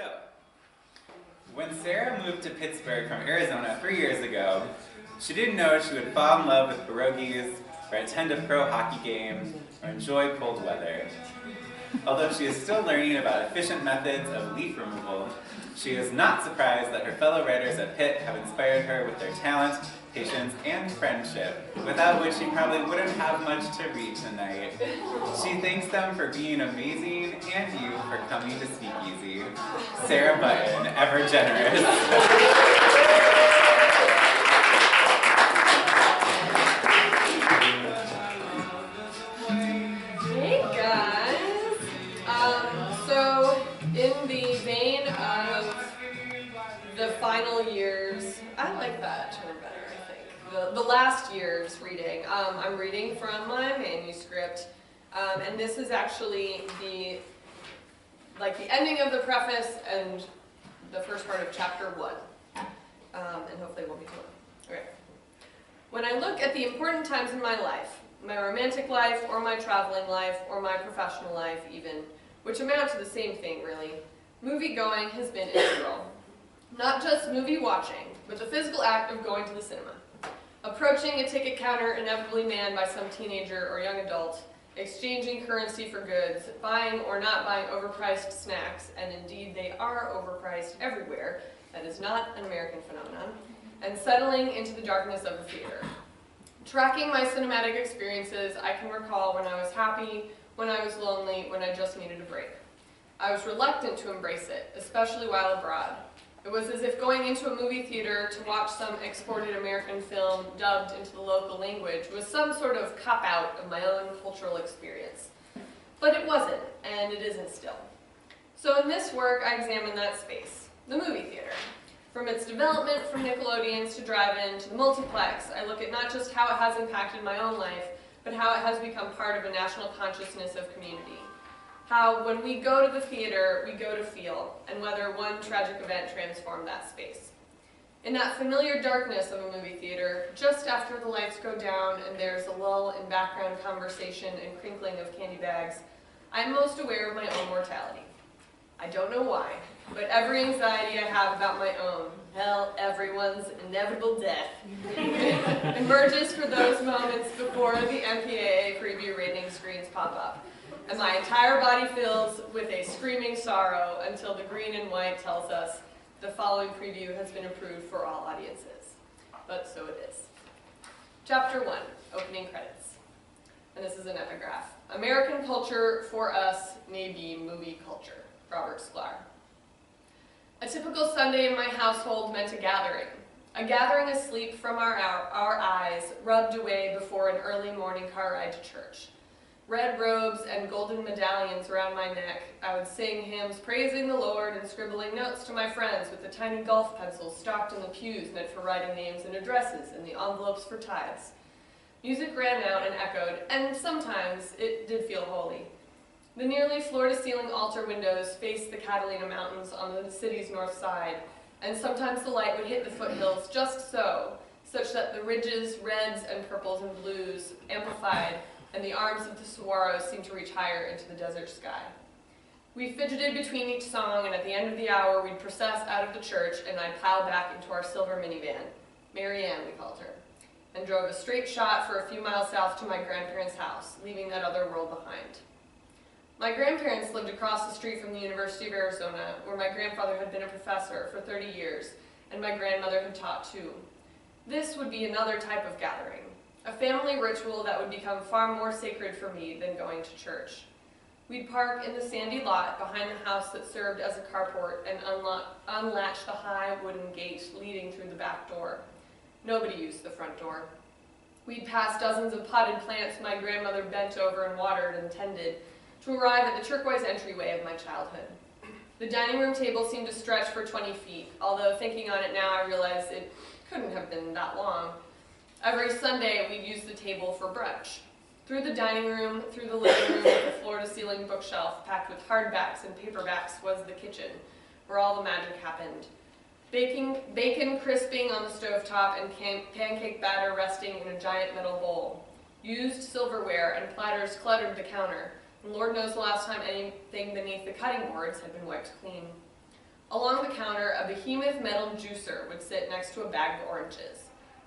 So, when Sarah moved to Pittsburgh from Arizona 3 years ago, she didn't know she would fall in love with pierogies, or attend a pro hockey game, or enjoy cold weather. Although she is still learning about efficient methods of leaf removal, she is not surprised that her fellow writers at Pitt have inspired her with their talent, patience, and friendship, without which she probably wouldn't have much to read tonight. She thanks them for being amazing, and you for coming to Speakeasy. Sara Button, ever generous. In the vein of the final years, I like that term better, I think. The last year's reading. I'm reading from my manuscript, and this is actually the ending of the preface and the first part of chapter 1. And hopefully it won't be too long. Okay. When I look at the important times in my life, my romantic life, or my traveling life, or my professional life even, which amount to the same thing, really. Movie-going has been integral. Not just movie watching, but the physical act of going to the cinema. Approaching a ticket counter inevitably manned by some teenager or young adult, exchanging currency for goods, buying or not buying overpriced snacks, and indeed they are overpriced everywhere, that is not an American phenomenon, and settling into the darkness of the theater. Tracking my cinematic experiences, I can recall when I was happy, when I was lonely, when I just needed a break. I was reluctant to embrace it, especially while abroad. It was as if going into a movie theater to watch some exported American film dubbed into the local language was some sort of cop-out of my own cultural experience. But it wasn't, and it isn't still. So in this work, I examine that space, the movie theater. From its development from Nickelodeons to drive-in to the multiplex, I look at not just how it has impacted my own life, but how it has become part of a national consciousness of community. How, when we go to the theater, we go to feel, and whether one tragic event transformed that space. In that familiar darkness of a movie theater, just after the lights go down and there's a lull in background conversation and crinkling of candy bags, I am most aware of my own mortality. I don't know why, but every anxiety I have about my own, hell, everyone's inevitable death, emerges for those moments before the MPAA preview rating screens pop up, and my entire body fills with a screaming sorrow until the green and white tells us the following preview has been approved for all audiences. But so it is. Chapter 1, opening credits. And this is an epigraph. American culture for us may be movie culture. Robert Sklar. A typical Sunday in my household meant a gathering asleep from our eyes, rubbed away before an early morning car ride to church. Red robes and golden medallions around my neck, I would sing hymns praising the Lord and scribbling notes to my friends with the tiny golf pencils stocked in the pews meant for writing names and addresses in the envelopes for tithes. Music rang out and echoed, and sometimes it did feel holy. The nearly floor-to-ceiling altar windows faced the Catalina Mountains on the city's north side, and sometimes the light would hit the foothills just so, such that the ridges, reds and purples and blues amplified, and the arms of the saguaros seemed to reach higher into the desert sky. We fidgeted between each song, and at the end of the hour we'd process out of the church, and I'd pile back into our silver minivan, Mary Ann we called her, and drove a straight shot for a few miles south to my grandparents' house, leaving that other world behind. My grandparents lived across the street from the University of Arizona, where my grandfather had been a professor for 30 years, and my grandmother had taught too. This would be another type of gathering, a family ritual that would become far more sacred for me than going to church. We'd park in the sandy lot behind the house that served as a carport and unlatch the high wooden gate leading through the back door. Nobody used the front door. We'd pass dozens of potted plants my grandmother bent over and watered and tended, to arrive at the turquoise entryway of my childhood. The dining room table seemed to stretch for 20 feet, although thinking on it now I realize it couldn't have been that long. Every Sunday we'd use the table for brunch. Through the dining room, through the living room with a floor-to-ceiling bookshelf packed with hardbacks and paperbacks was the kitchen, where all the magic happened. Bacon crisping on the stovetop and pancake batter resting in a giant metal bowl. Used silverware and platters cluttered the counter, and Lord knows the last time anything beneath the cutting boards had been wiped clean. Along the counter, a behemoth metal juicer would sit next to a bag of oranges.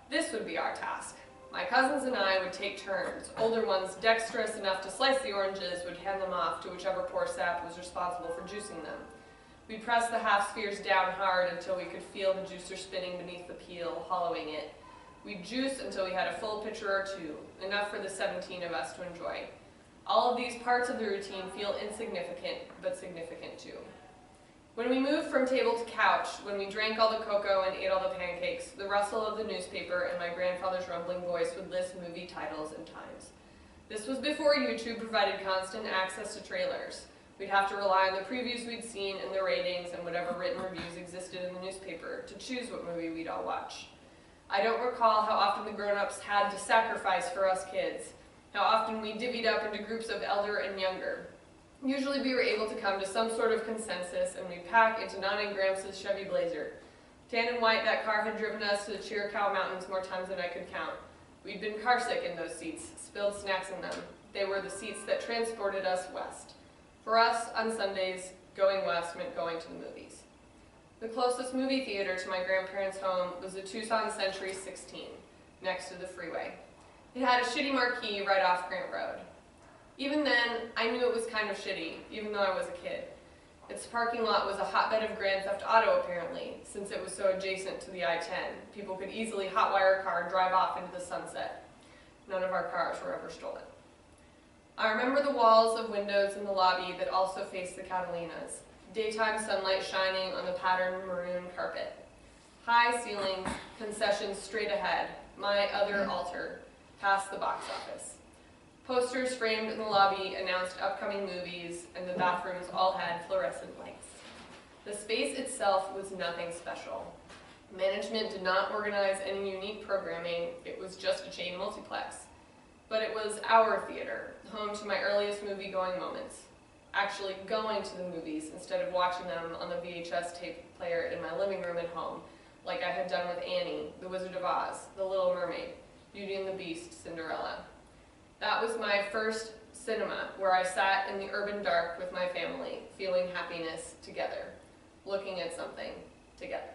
This would be our task. My cousins and I would take turns. Older ones, dexterous enough to slice the oranges, would hand them off to whichever poor sap was responsible for juicing them. We'd press the half spheres down hard until we could feel the juicer spinning beneath the peel, hollowing it. We'd juice until we had a full pitcher or two, enough for the 17 of us to enjoy. All of these parts of the routine feel insignificant, but significant too. When we moved from table to couch, when we drank all the cocoa and ate all the pancakes, the rustle of the newspaper and my grandfather's rumbling voice would list movie titles and times. This was before YouTube provided constant access to trailers. We'd have to rely on the previews we'd seen and the ratings and whatever written reviews existed in the newspaper to choose what movie we'd all watch. I don't recall how often the grown-ups had to sacrifice for us kids, how often we divvied up into groups of elder and younger. Usually we were able to come to some sort of consensus, and we'd pack into Nana and Gramps' Chevy Blazer. Tan and white, that car had driven us to the Chiricahua Mountains more times than I could count. We'd been carsick in those seats, spilled snacks in them. They were the seats that transported us west. For us, on Sundays, going west meant going to the movies. The closest movie theater to my grandparents' home was the Tucson Century 16, next to the freeway. It had a shitty marquee right off Grant Road. Even then, I knew it was kind of shitty, even though I was a kid. Its parking lot was a hotbed of Grand Theft Auto, apparently, since it was so adjacent to the I-10. People could easily hotwire a car and drive off into the sunset. None of our cars were ever stolen. I remember the walls of windows in the lobby that also faced the Catalinas, daytime sunlight shining on the patterned maroon carpet. High ceilings, concessions straight ahead, my other altar, past the box office. Posters framed in the lobby announced upcoming movies, and the bathrooms all had fluorescent lights. The space itself was nothing special. Management did not organize any unique programming, it was just a chain multiplex. But it was our theater, home to my earliest movie-going moments. Actually going to the movies instead of watching them on the VHS tape player in my living room at home, like I had done with Annie, The Wizard of Oz, The Little Mermaid, Beauty and the Beast, Cinderella. That was my first cinema, where I sat in the urban dark with my family, feeling happiness together, looking at something together.